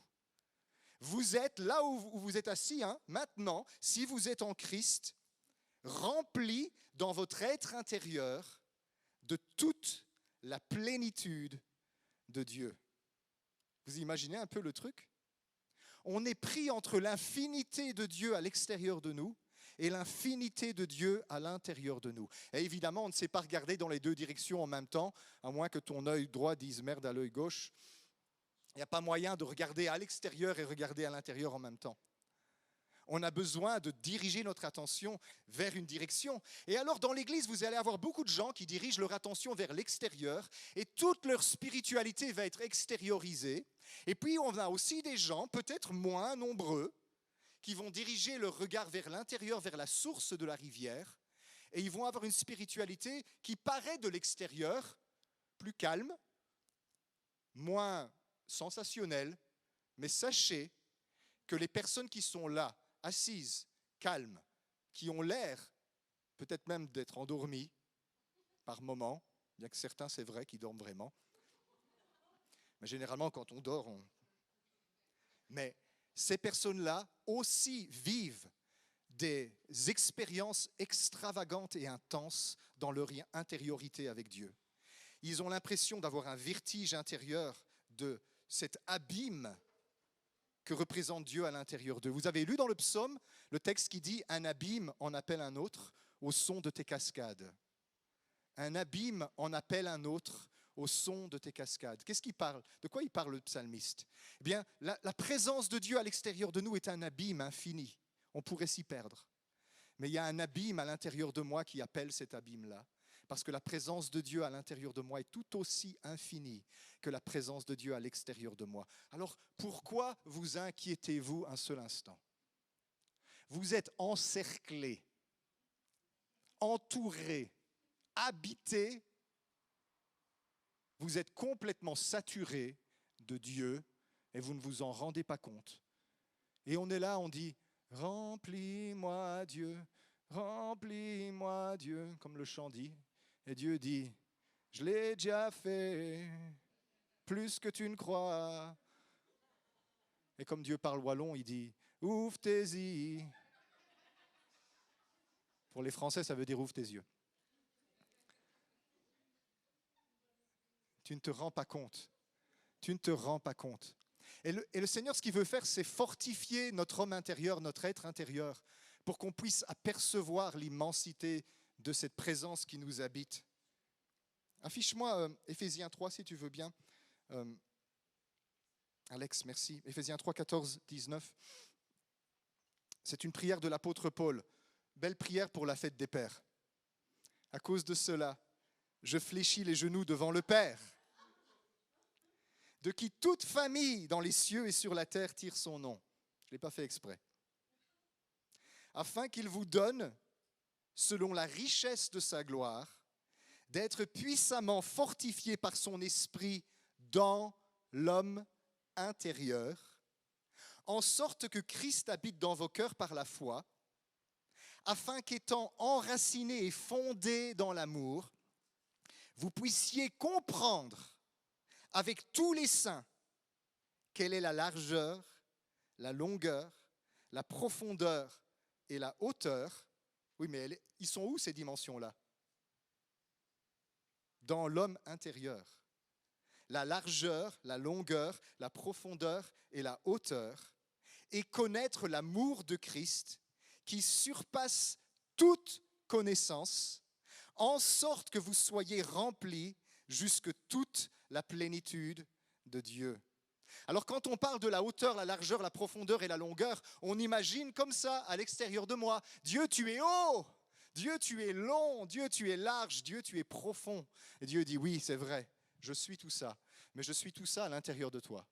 Vous êtes là où vous êtes assis, maintenant, si vous êtes en Christ, rempli dans votre être intérieur de toute la plénitude de Dieu. Vous imaginez un peu le truc? On est pris entre l'infinité de Dieu à l'extérieur de nous et l'infinité de Dieu à l'intérieur de nous. Et évidemment, on ne sait pas regarder dans les deux directions en même temps, à moins que ton œil droit dise merde à l'œil gauche. Il n'y a pas moyen de regarder à l'extérieur et regarder à l'intérieur en même temps. On a besoin de diriger notre attention vers une direction. Et alors, dans l'Église, vous allez avoir beaucoup de gens qui dirigent leur attention vers l'extérieur et toute leur spiritualité va être extériorisée. Et puis, on a aussi des gens, peut-être moins nombreux, qui vont diriger leur regard vers l'intérieur, vers la source de la rivière. Et ils vont avoir une spiritualité qui paraît de l'extérieur plus calme, moins sensationnelle. Mais sachez que les personnes qui sont là, assises, calmes, qui ont l'air peut-être même d'être endormies par moments, bien que certains, c'est vrai, qui dorment vraiment. Mais généralement, quand on dort, Mais ces personnes-là aussi vivent des expériences extravagantes et intenses dans leur intériorité avec Dieu. Ils ont l'impression d'avoir un vertige intérieur de cet abîme que représente Dieu à l'intérieur d'eux. Vous avez lu dans le psaume le texte qui dit « Un abîme en appelle un autre au son de tes cascades ». Un abîme en appelle un autre au son de tes cascades. Qu'est-ce qu'il parle? De quoi il parle le psalmiste? Eh bien, la présence de Dieu à l'extérieur de nous est un abîme infini. On pourrait s'y perdre. Mais il y a un abîme à l'intérieur de moi qui appelle cet abîme-là. Parce que la présence de Dieu à l'intérieur de moi est tout aussi infinie que la présence de Dieu à l'extérieur de moi. Alors, pourquoi vous inquiétez-vous un seul instant? Vous êtes encerclés, entourés, habités. Vous êtes complètement saturés de Dieu et vous ne vous en rendez pas compte. Et on est là, on dit « Remplis-moi Dieu, remplis-moi Dieu », comme le chant dit. Et Dieu dit, je l'ai déjà fait, plus que tu ne crois. Et comme Dieu parle wallon, il dit, ouvre tes yeux. Pour les Français, ça veut dire ouvre tes yeux. Tu ne te rends pas compte. Tu ne te rends pas compte. Et le Seigneur, ce qu'il veut faire, c'est fortifier notre homme intérieur, notre être intérieur, pour qu'on puisse apercevoir l'immensité de cette présence qui nous habite. Affiche-moi Éphésiens 3, si tu veux bien. Alex, merci. Éphésiens 3, 14, 19. C'est une prière de l'apôtre Paul. Belle prière pour la fête des pères. À cause de cela, je fléchis les genoux devant le Père, de qui toute famille dans les cieux et sur la terre tire son nom. Je ne l'ai pas fait exprès. Afin qu'il vous donne, selon la richesse de sa gloire, d'être puissamment fortifié par son esprit dans l'homme intérieur, en sorte que Christ habite dans vos cœurs par la foi, afin qu'étant enraciné et fondé dans l'amour, vous puissiez comprendre avec tous les saints quelle est la largeur, la longueur, la profondeur et la hauteur. Oui, mais ils sont où ces dimensions-là? Dans l'homme intérieur. La largeur, la longueur, la profondeur et la hauteur, et connaître l'amour de Christ qui surpasse toute connaissance, en sorte que vous soyez remplis jusque toute la plénitude de Dieu. Alors quand on parle de la hauteur, la largeur, la profondeur et la longueur, on imagine comme ça à l'extérieur de moi, Dieu, tu es haut! Dieu, tu es long, Dieu, tu es large, Dieu, tu es profond. Et Dieu dit, oui, c'est vrai, je suis tout ça, mais je suis tout ça à l'intérieur de toi.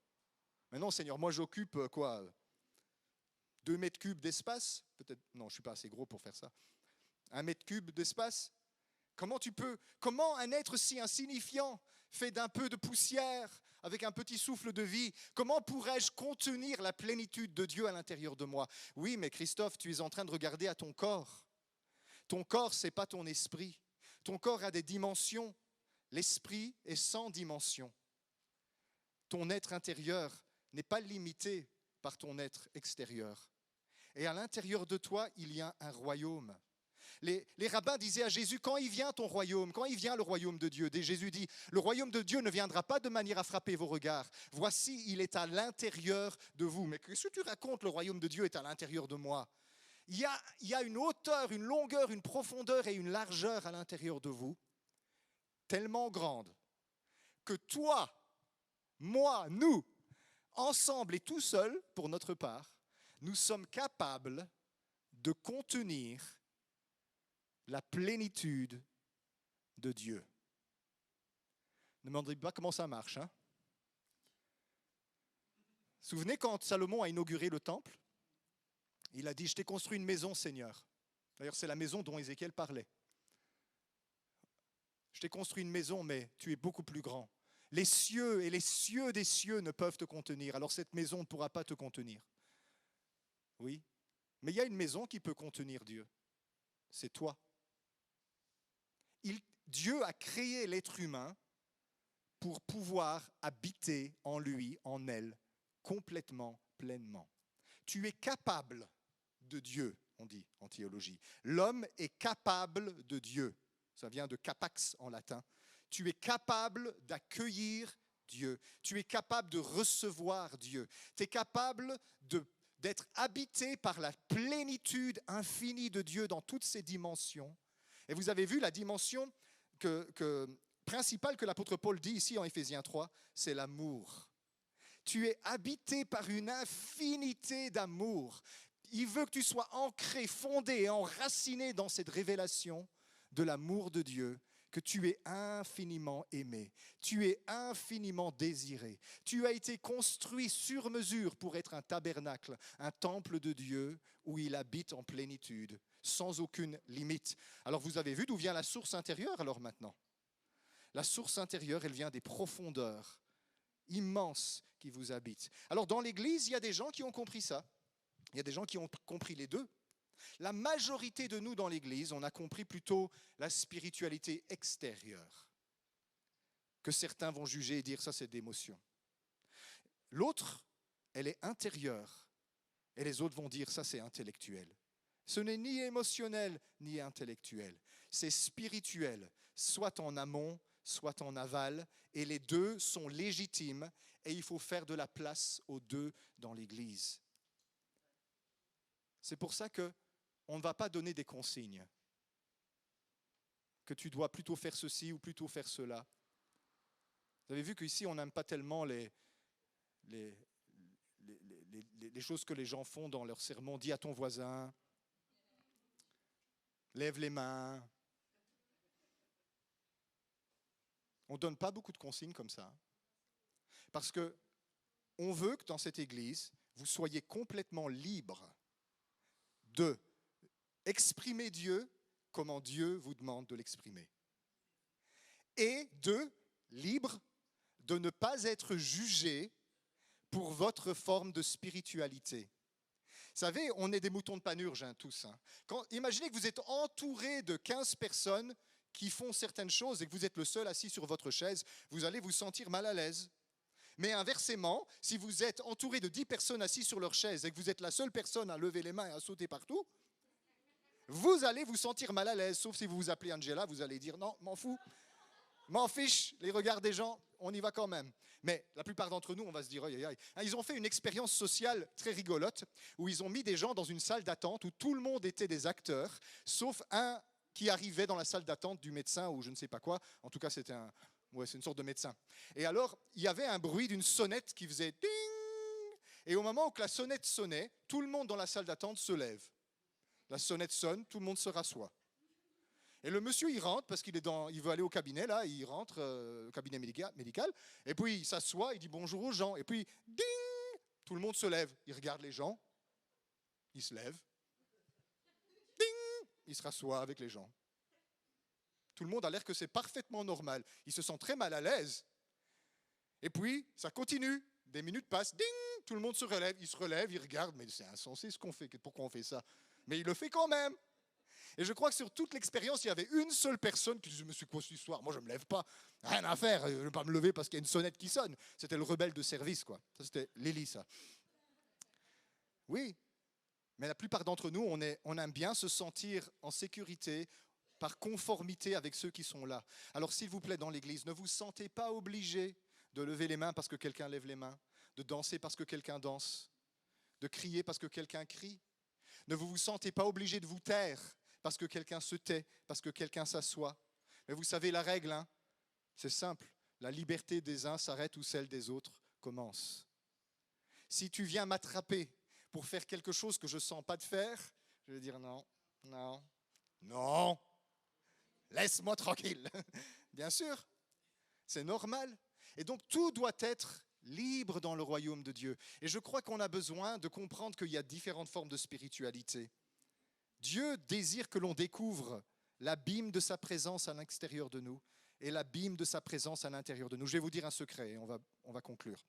Mais non, Seigneur, moi j'occupe 2 mètres cubes d'espace? Peut-être, non, je ne suis pas assez gros pour faire ça. 1 mètre cube d'espace? Comment un être si insignifiant, fait d'un peu de poussière, avec un petit souffle de vie, comment pourrais-je contenir la plénitude de Dieu à l'intérieur de moi? Oui, mais Christophe, tu es en train de regarder à ton corps. Ton corps, ce n'est pas ton esprit. Ton corps a des dimensions L'esprit est sans dimension. Ton être intérieur n'est pas limité par ton être extérieur. Et à l'intérieur de toi, il y a un royaume. Les rabbins disaient à Jésus, quand il vient ton royaume, quand il vient le royaume de Dieu, et Jésus dit, le royaume de Dieu ne viendra pas de manière à frapper vos regards. Voici, il est à l'intérieur de vous. Mais qu'est-ce que tu racontes, le royaume de Dieu est à l'intérieur de moi? Il y a une hauteur, une longueur, une profondeur et une largeur à l'intérieur de vous, tellement grande, que toi, moi, nous, ensemble et tout seuls, pour notre part, nous sommes capables de contenir la plénitude de Dieu. Ne me demandez pas comment ça marche. Hein? Souvenez quand Salomon a inauguré le temple, il a dit, je t'ai construit une maison, Seigneur. D'ailleurs, c'est la maison dont Ézéchiel parlait. Je t'ai construit une maison, mais tu es beaucoup plus grand. Les cieux et les cieux des cieux ne peuvent te contenir, alors cette maison ne pourra pas te contenir. Oui, mais il y a une maison qui peut contenir Dieu. C'est toi. Dieu a créé l'être humain pour pouvoir habiter en lui, en elle, complètement, pleinement. Tu es capable de Dieu, on dit en théologie. L'homme est capable de Dieu. Ça vient de capax en latin. Tu es capable d'accueillir Dieu. Tu es capable de recevoir Dieu. Tu es capable d'être habité par la plénitude infinie de Dieu dans toutes ses dimensions. Et vous avez vu la dimension principale que l'apôtre Paul dit ici en Éphésiens 3, c'est l'amour. Tu es habité par une infinité d'amour. Il veut que tu sois ancré, fondé et enraciné dans cette révélation de l'amour de Dieu, que tu es infiniment aimé, tu es infiniment désiré. Tu as été construit sur mesure pour être un tabernacle, un temple de Dieu où il habite en plénitude, sans aucune limite. Alors vous avez vu d'où vient la source intérieure alors maintenant? La source intérieure, elle vient des profondeurs immenses qui vous habitent. Alors dans l'Église, il y a des gens qui ont compris ça. Il y a des gens qui ont compris les deux. La majorité de nous dans l'Église, on a compris plutôt la spiritualité extérieure, que certains vont juger et dire ça c'est d'émotion. L'autre, elle est intérieure, et les autres vont dire ça c'est intellectuel. Ce n'est ni émotionnel ni intellectuel, c'est spirituel, soit en amont, soit en aval, et les deux sont légitimes, et il faut faire de la place aux deux dans l'Église. C'est pour ça que on ne va pas donner des consignes, que tu dois plutôt faire ceci ou plutôt faire cela. Vous avez vu qu'ici, on n'aime pas tellement les choses que les gens font dans leur sermon. Dis à ton voisin, lève les mains. On ne donne pas beaucoup de consignes comme ça. Parce qu'on veut que dans cette église, vous soyez complètement libres de exprimer Dieu comment Dieu vous demande de l'exprimer. Et libre de ne pas être jugé pour votre forme de spiritualité. Vous savez, on est des moutons de panurge, hein, tous. Hein. Imaginez que vous êtes entouré de 15 personnes qui font certaines choses et que vous êtes le seul assis sur votre chaise, vous allez vous sentir mal à l'aise. Mais inversement, si vous êtes entouré de 10 personnes assises sur leur chaise et que vous êtes la seule personne à lever les mains et à sauter partout, vous allez vous sentir mal à l'aise, sauf si vous vous appelez Angela, vous allez dire non, m'en fous, m'en fiche, les regards des gens, on y va quand même. Mais la plupart d'entre nous, on va se dire, aïe, aïe. Ils ont fait une expérience sociale très rigolote, où ils ont mis des gens dans une salle d'attente où tout le monde était des acteurs, sauf un qui arrivait dans la salle d'attente du médecin ou je ne sais pas quoi. En tout cas, c'est une sorte de médecin. Et alors, il y avait un bruit d'une sonnette qui faisait ding. Et au moment où la sonnette sonnait, tout le monde dans la salle d'attente se lève. La sonnette sonne, tout le monde se rassoit. Et le monsieur, il rentre parce il veut aller au cabinet, là, il rentre au cabinet médical, et puis il s'assoit, il dit bonjour aux gens, et puis, ding, tout le monde se lève. Il regarde les gens, il se lève, ding, il se rassoit avec les gens. Tout le monde a l'air que c'est parfaitement normal. Il se sent très mal à l'aise. Et puis, ça continue. Des minutes passent, ding, tout le monde se relève, il regarde, mais c'est insensé ce qu'on fait, pourquoi on fait ça? Mais il le fait quand même. Et je crois que sur toute l'expérience, il y avait une seule personne qui disait « Mais c'est quoi cette histoire? Moi, je ne me lève pas. Rien à faire. Je ne vais pas me lever parce qu'il y a une sonnette qui sonne. » C'était le rebelle de service, quoi. Ça, c'était Lélie, ça. Oui, mais la plupart d'entre nous, on aime bien se sentir en sécurité, par conformité avec ceux qui sont là. Alors, s'il vous plaît, dans l'église, ne vous sentez pas obligé de lever les mains parce que quelqu'un lève les mains, de danser parce que quelqu'un danse, de crier parce que quelqu'un crie. Ne vous sentez pas obligé de vous taire parce que quelqu'un se tait, parce que quelqu'un s'assoit. Mais vous savez la règle, hein? C'est simple. La liberté des uns s'arrête où celle des autres commence. Si tu viens m'attraper pour faire quelque chose que je ne sens pas de faire, je vais dire non, non, non, laisse-moi tranquille. Bien sûr, c'est normal. Et donc tout doit être libre dans le royaume de Dieu. Et je crois qu'on a besoin de comprendre qu'il y a différentes formes de spiritualité. Dieu désire que l'on découvre l'abîme de sa présence à l'extérieur de nous et l'abîme de sa présence à l'intérieur de nous. Je vais vous dire un secret et on va conclure.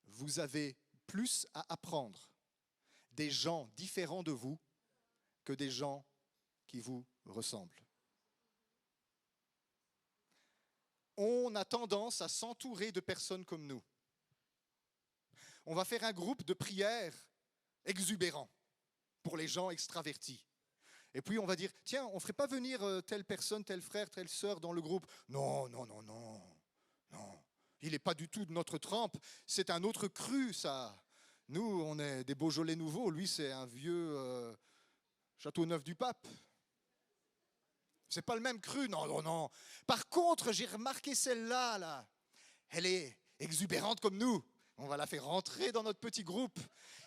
Vous avez plus à apprendre des gens différents de vous que des gens qui vous ressemblent. On a tendance à s'entourer de personnes comme nous. On va faire un groupe de prière exubérant pour les gens extravertis. Et puis on va dire, tiens, on ne ferait pas venir telle personne, tel frère, telle sœur dans le groupe. Non, non, non, non, non. Il n'est pas du tout de notre trempe. C'est un autre cru, ça. Nous, on est des Beaujolais nouveaux. Lui, c'est un vieux Châteauneuf du Pape. C'est pas le même cru, non, non, non. Par contre, j'ai remarqué celle-là, là. Elle est exubérante comme nous. On va la faire rentrer dans notre petit groupe.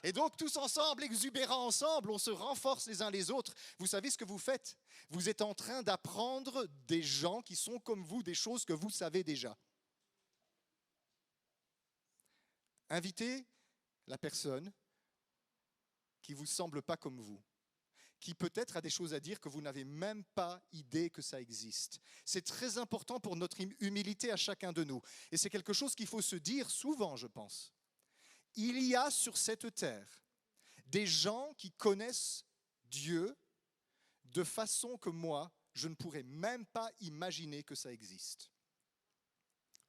Et donc, tous ensemble, exubérants ensemble, on se renforce les uns les autres. Vous savez ce que vous faites? Vous êtes en train d'apprendre des gens qui sont comme vous, des choses que vous savez déjà. Invitez la personne qui ne vous semble pas comme vous, qui peut-être a des choses à dire que vous n'avez même pas idée que ça existe. C'est très important pour notre humilité à chacun de nous. Et c'est quelque chose qu'il faut se dire souvent, je pense. Il y a sur cette terre des gens qui connaissent Dieu de façon que moi, je ne pourrais même pas imaginer que ça existe.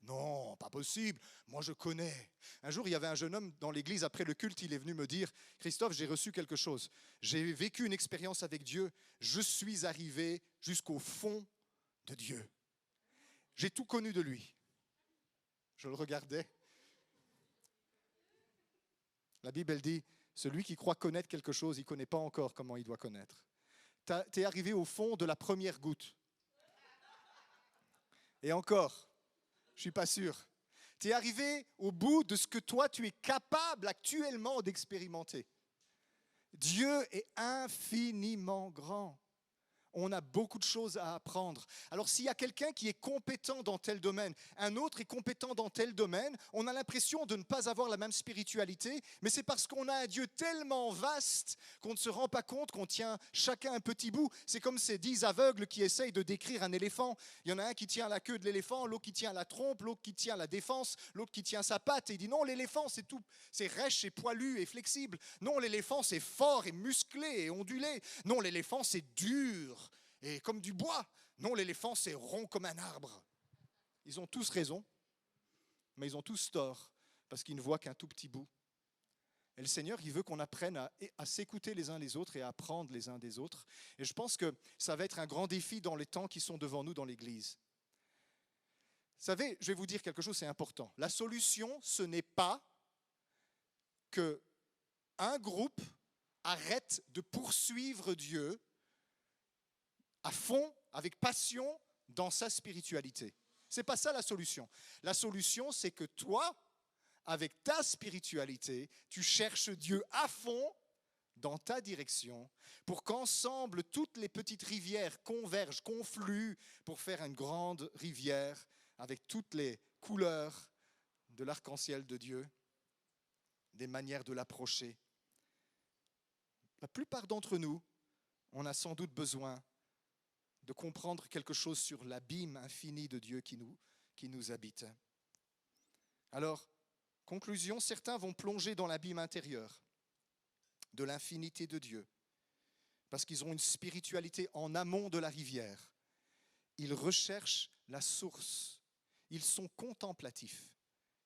Non, pas possible, moi je connais. Un jour, il y avait un jeune homme dans l'église, après le culte, il est venu me dire, Christophe, j'ai reçu quelque chose. J'ai vécu une expérience avec Dieu, je suis arrivé jusqu'au fond de Dieu. J'ai tout connu de lui. Je le regardais. La Bible, elle dit, celui qui croit connaître quelque chose, il ne connaît pas encore comment il doit connaître. Tu es arrivé au fond de la première goutte. Et encore. Je ne suis pas sûr. Tu es arrivé au bout de ce que toi, tu es capable actuellement d'expérimenter. Dieu est infiniment grand. On a beaucoup de choses à apprendre. Alors s'il y a quelqu'un qui est compétent dans tel domaine, un autre est compétent dans tel domaine, on a l'impression de ne pas avoir la même spiritualité, mais c'est parce qu'on a un Dieu tellement vaste qu'on ne se rend pas compte qu'on tient chacun un petit bout. C'est comme ces 10 aveugles qui essayent de décrire un éléphant. Il y en a un qui tient la queue de l'éléphant, l'autre qui tient la trompe, l'autre qui tient la défense, l'autre qui tient sa patte. Et il dit non, l'éléphant c'est tout, c'est rêche et poilu et flexible. Non, l'éléphant c'est fort et musclé et ondulé. Non, l'éléphant c'est dur et comme du bois. Non, l'éléphant, c'est rond comme un arbre. Ils ont tous raison, mais ils ont tous tort, parce qu'ils ne voient qu'un tout petit bout. Et le Seigneur, il veut qu'on apprenne à s'écouter les uns les autres et à apprendre les uns des autres. Et je pense que ça va être un grand défi dans les temps qui sont devant nous dans l'Église. Vous savez, je vais vous dire quelque chose, c'est important. La solution, ce n'est pas qu'un groupe arrête de poursuivre Dieu à fond, avec passion, dans sa spiritualité. Ce n'est pas ça la solution. La solution, c'est que toi, avec ta spiritualité, tu cherches Dieu à fond dans ta direction pour qu'ensemble, toutes les petites rivières convergent, confluent pour faire une grande rivière avec toutes les couleurs de l'arc-en-ciel de Dieu, des manières de l'approcher. La plupart d'entre nous, on a sans doute besoin de comprendre quelque chose sur l'abîme infini de Dieu qui nous habite. Alors, conclusion, certains vont plonger dans l'abîme intérieur de l'infinité de Dieu. parce qu'ils ont une spiritualité en amont de la rivière. Ils recherchent la source. Ils sont contemplatifs.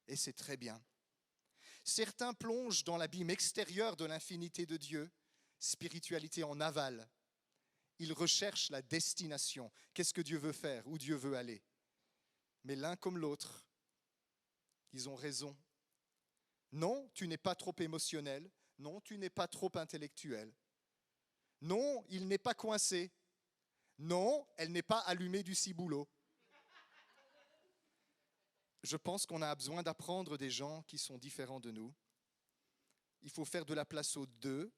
Et c'est très bien. Certains plongent dans l'abîme extérieur de l'infinité de Dieu, spiritualité en aval. Ils recherchent la destination. Qu'est-ce que Dieu veut faire, où Dieu veut aller. Mais l'un comme l'autre, ils ont raison. Non, tu n'es pas trop émotionnel. Non, tu n'es pas trop intellectuel. Non, il n'est pas coincé. Non, elle n'est pas allumée du ciboulot. Je pense qu'on a besoin d'apprendre des gens qui sont différents de nous. Il faut faire de la place aux deux.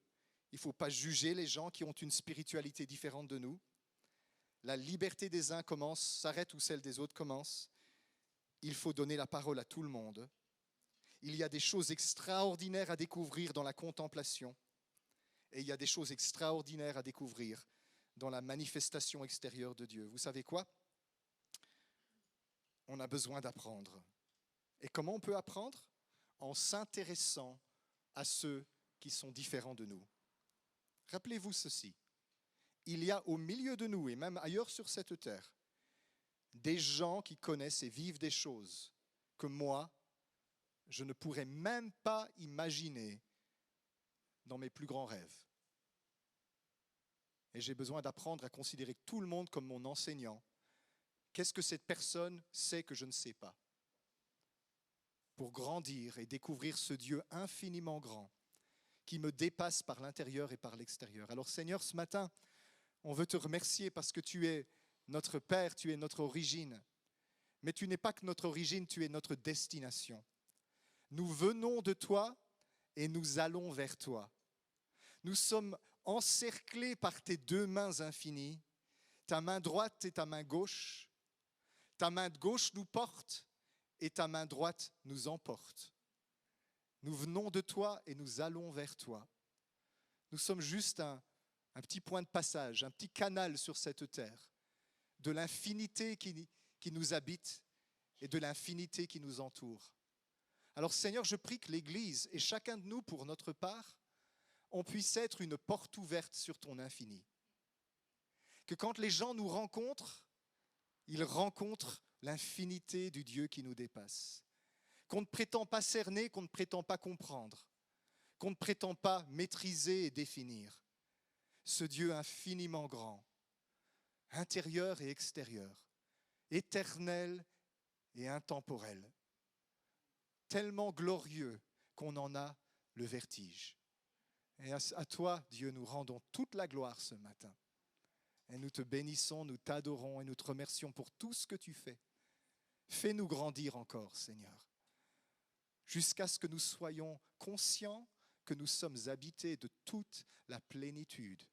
Il ne faut pas juger les gens qui ont une spiritualité différente de nous. La liberté des uns s'arrête où celle des autres commence. Il faut donner la parole à tout le monde. Il y a des choses extraordinaires à découvrir dans la contemplation. Et il y a des choses extraordinaires à découvrir dans la manifestation extérieure de Dieu. Vous savez quoi ? On a besoin d'apprendre. Et comment on peut apprendre ? En s'intéressant à ceux qui sont différents de nous. Rappelez-vous ceci. Il y a au milieu de nous, et même ailleurs sur cette terre, des gens qui connaissent et vivent des choses que moi, je ne pourrais même pas imaginer dans mes plus grands rêves. Et j'ai besoin d'apprendre à considérer tout le monde comme mon enseignant. Qu'est-ce que cette personne sait que je ne sais pas? Pour grandir et découvrir ce Dieu infiniment grand qui me dépasse par l'intérieur et par l'extérieur. Alors Seigneur, ce matin, on veut te remercier parce que tu es notre Père, tu es notre origine. Mais tu n'es pas que notre origine, tu es notre destination. Nous venons de toi et nous allons vers toi. Nous sommes encerclés par tes deux mains infinies, ta main droite et ta main gauche. Ta main de gauche nous porte et ta main droite nous emporte. Nous venons de toi et nous allons vers toi. Nous sommes juste un petit point de passage, un petit canal sur cette terre, de l'infinité qui nous habite et de l'infinité qui nous entoure. Alors Seigneur, je prie que l'Église et chacun de nous, pour notre part, on puisse être une porte ouverte sur ton infini. Que quand les gens nous rencontrent, ils rencontrent l'infinité du Dieu qui nous dépasse. Qu'on ne prétend pas cerner, qu'on ne prétend pas comprendre, qu'on ne prétend pas maîtriser et définir. Ce Dieu infiniment grand, intérieur et extérieur, éternel et intemporel, tellement glorieux qu'on en a le vertige. Et à toi, Dieu, nous rendons toute la gloire ce matin. Et nous te bénissons, nous t'adorons et nous te remercions pour tout ce que tu fais. Fais-nous grandir encore, Seigneur, jusqu'à ce que nous soyons conscients que nous sommes habités de toute la plénitude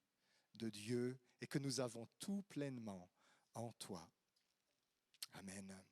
de Dieu et que nous avons tout pleinement en toi. Amen.